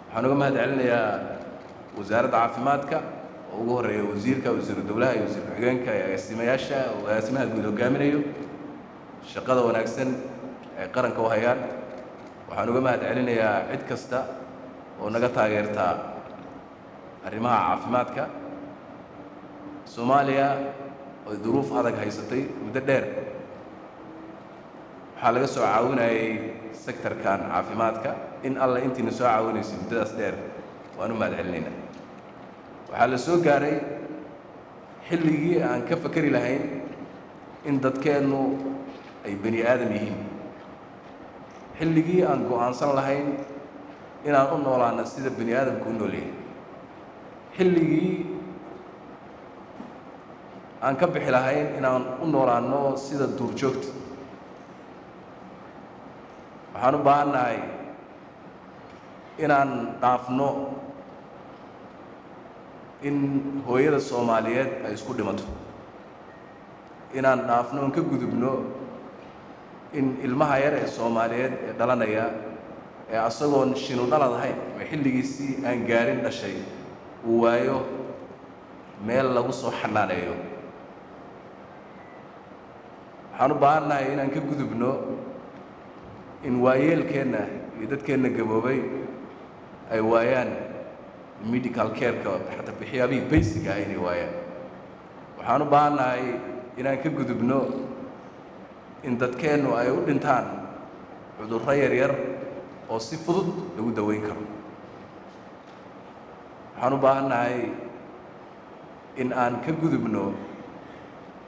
waxaan uga mahadcelinayaa wasaaradda caafimaadka oo ugu horeeya wasiirka wasiiru dowlaha iyo wasiir ku-xigeenka ee agaasimayaasha oo agaasimaha guud hogaaminayo shaqada wanaagsan ee qaranka u hayaan waxaan uga mahadcelinayaa cid kasta oo naga taageerta arrimaha caafimaadka Soomaaliya oo duruuf adag haysatay muddo dheer waxaa laga soo caawinayay sektorkan caafimaadka in alla intiina soo caawinaysay muddadaas dheer waan u mahadcelinaynaa waxaa la soo gaaray xilligii aan ka fakari lahayn in dadkeennu ay bani aadam yihiin xilligii aan go'aansan lahayn inaan u noolaano sida bani aadamku u nool yahay xilligii aan ka bixi lahayn inaan u noolaano sida duurjoogta waxaan u baahannahay inaan dhaafno in hooyada Soomaaliyeed ay isku dhimato inaan dhaafno in ka gudubno in ilmaha yar ee Soomaaliyeed ee dhalanaya ee asagoon shinu dhalad ahayn ama xilligiisii aan gaarin dhashay uu waayo meel lagu soo xanaaneeyo waxaan u baahannahay inaan ka gudubno in waayeelkeenna iyo dadkeenna gaboobay ay waayaan medical care-ka xataa waxyaabihii basic ah inay waayaan waxaan u baahannahay inaan ka gudubno in dadkeennu ay u dhintaan cudurro yaryar oo si fudud lagu daweyn karo waxaan u baahannahay in aan ka gudubno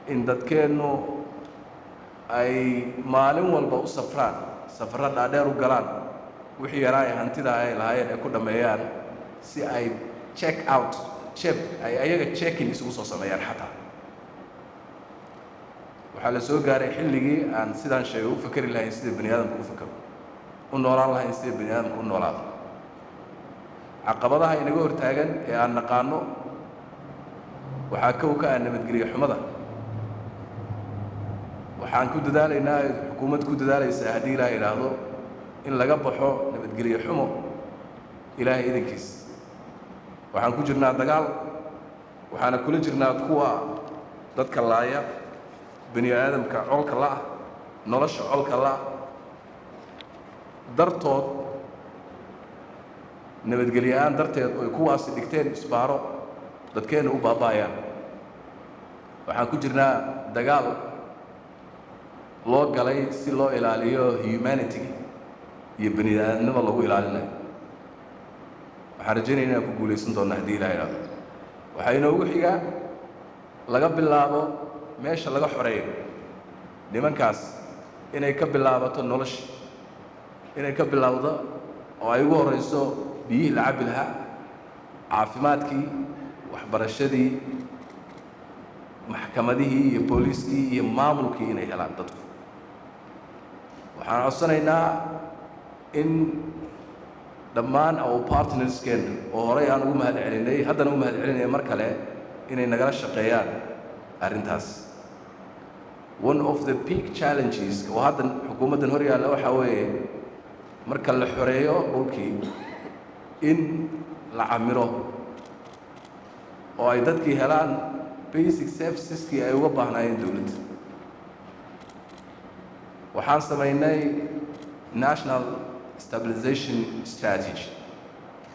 in dadkeennu ay maalin walba u safraan safarro dhaadheer u galaan wixii yaraa ay hantida ay lahaayeen ay ku dhammeeyaan si ay check out ay ayaga check-in isugu soo sameeyaan xataa waxaa la soo gaaray xilligii aan sidaan sheegay u fakari lahayn sida bani aadamku u fakaro u noolaan lahayn sida bani aadamku u noolaado caqabadaha inaga hortaagan ee aan naqaano waxaa kow ka ah nabadgelyo xumada waxaan ku dadaalaynaa xukuumad ku dadaalaysaa haddii ilaahay idhaahdo in laga baxo nabadgelyo xumo ilaahay idankiis waxaan ku jirnaa dagaal waxaana kula jirnaa kuwa dadka laaya bani aadamka colka la ah nolosha colka la dartood nabadgelyo-aan darteed oy kuwaasi dhigteen isbaaro dadkeenna u baaba'ayaan waxaan ku jirnaa dagaal loo galay si loo ilaaliyo humanity iyo bani aadamnimo lagu ilaalinayo waxaan rajaynayaa inaan ku guulaysan doonno haddii ilaahay idhaahdo waxaa inoogu xigaa laga bilaabo meesha laga xoreeyo nimankaas inay ka bilaabato nolosha inay ka bilowdo oo ay ugu horrayso biyihii la cabbi lahaa caafimaadkii waxbarashadii maxkamadihii iyo booliiskii iyo maamulkii inay helaan dadku waxaan codsanaynaa in dhammaan our partnerskeena oo horey aan ugu mahadcelinay haddana u mahadcelinaya mar kale inay nagala shaqeeyaan arrintaas one of the big challenges oo haddan xukuumaddan hor yaalla waxaa weeye marka la xoreeyo dhulkii in la camiro oo ay dadkii helaan basic serviceskii ay uga baahnaayeen dowladda waxaan samaynay national stabilization strategy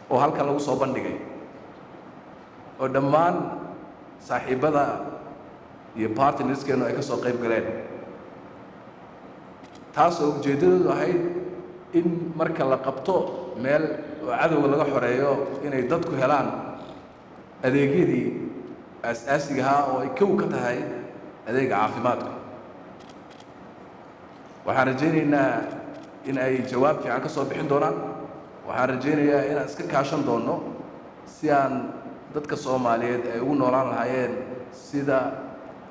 oo halkan lagu soo bandhigay oo dhammaan saaxiibada iyo partnerskeenu ay ka soo qayb galeen taasoo ujeeddadoodu ahayd in marka la qabto meel oo cadowga laga xoreeyo inay dadku helaan adeegyadii aas-aasiga ahaa oo ay kow ka tahay adeega caafimaadka waxaan rajaynaynaa in ay jawaab fiican ka soo bixin doonaan waxaan rajaynayaa inaan iska kaashan doonno si aan dadka Soomaaliyeed ay ugu noolaan lahaayeen sida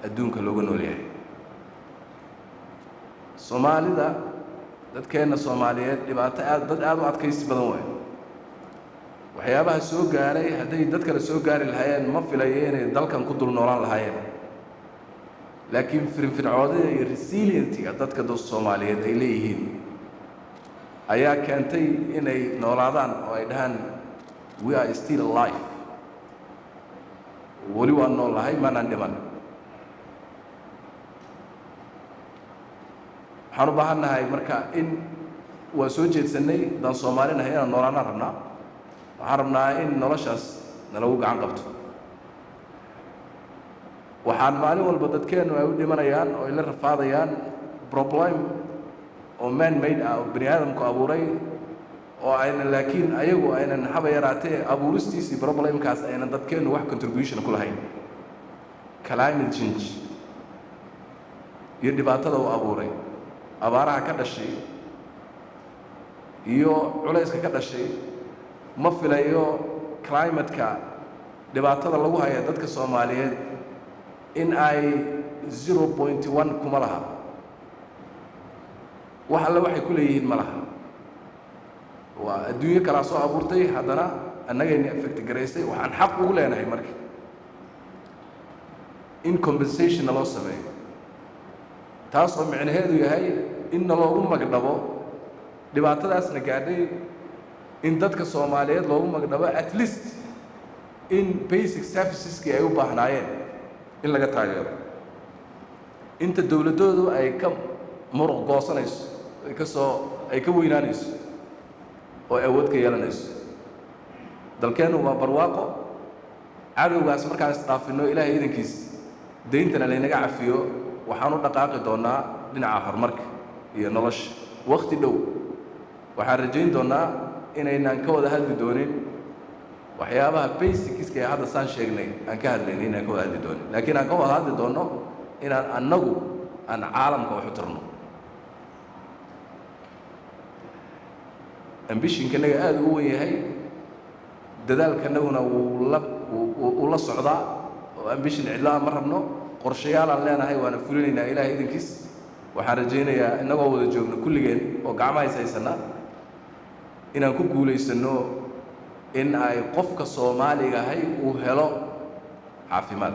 adduunka looga nool yahay Soomaalida dadkeenna Soomaaliyeed dhibaato dad aad u adkaysi badan waay waxyaabaha soo gaaray hadday dad kale soo gaari lahaayeen ma filayo inay dalkan ku dul noolaan lahaayeen laakiin firfircoodida iyo resiliency-ga dadka Soomaaliyeed ay leeyihiin ayaa keentay inay noolaadaan oo ay dhahaan we are still alive, weli waan noolahay maanaan dhiman. waxaan u baahannahay marka in waa soo jeedsanay dan Soomaalinahay inaan noolaanaan rabnaa. waxaan rabnaa in noloshaas nalagu gacan qabto. waxaan maalin walba dadkeenu ay u dhimanayaan oo ay la rafaadayaan problem oo man made ah oo bini aadamku abuuray oo aynan laakiin ayagu aynan haba yaraatee abuuristiisii problemkaas aynan dadkeenu wax contribution ku lahayn. climate change iyo dhibaatada uu abuuray, abaaraha ka dhashay iyo culayska ka dhashay, ma filayo climate-ka dhibaatada lagu haya dadka Soomaaliyeed in ay 0.1 kuma laha. wax alla waxay ku leeyihiin ma laha. waa adduunyo kala soo abuurtay, haddana annagayna effect garaysay. waxaan xaq ugu leenahay marka in compensation loo sameeyo, taas oo micnaheedu yahay in loogu magdhabo dhibaatadaasna gaadhay, in dadka Soomaaliyeed loogu magdhabo at least in basic serviceski ay u baahnaayeen in laga taageero. inta dawladoodu ay ka muruq goosanayso, ay ka weynaanayso oo awood ka yeelanayso. dalkeenu waa barwaaqo. cadowgaas markaan isdhaafino ilaahay idankiis deyntana laynaga cafiyo, waxaan u dhaqaaqi doonaa dhinaca horumarka iyo nolosha. waqti dhow waxaan rajayn doonaa inaynaan ka wada hadli doonin waxyaabaha basicska ee hadda saan sheegnay aan ka hadlayno, inaan ka wada hadli doonin, laakiin aan ka wada hadli doono inaan annagu aan caalamka wax u tarno. ambitionkanaga aad u weyn yahay, dadaalkanaguna wuu la socdaa, oo ambition cidlaa ma rabno. qorshayaalaan leenahay, waana fulinaynaa ilaahay idankiis. waxaan rajaynayaa innagoo wada joogno kulligeen oo gacmaha is haysana inaan ku guulaysano in ay qofka Soomaaliga ahay uu helo caafimaad.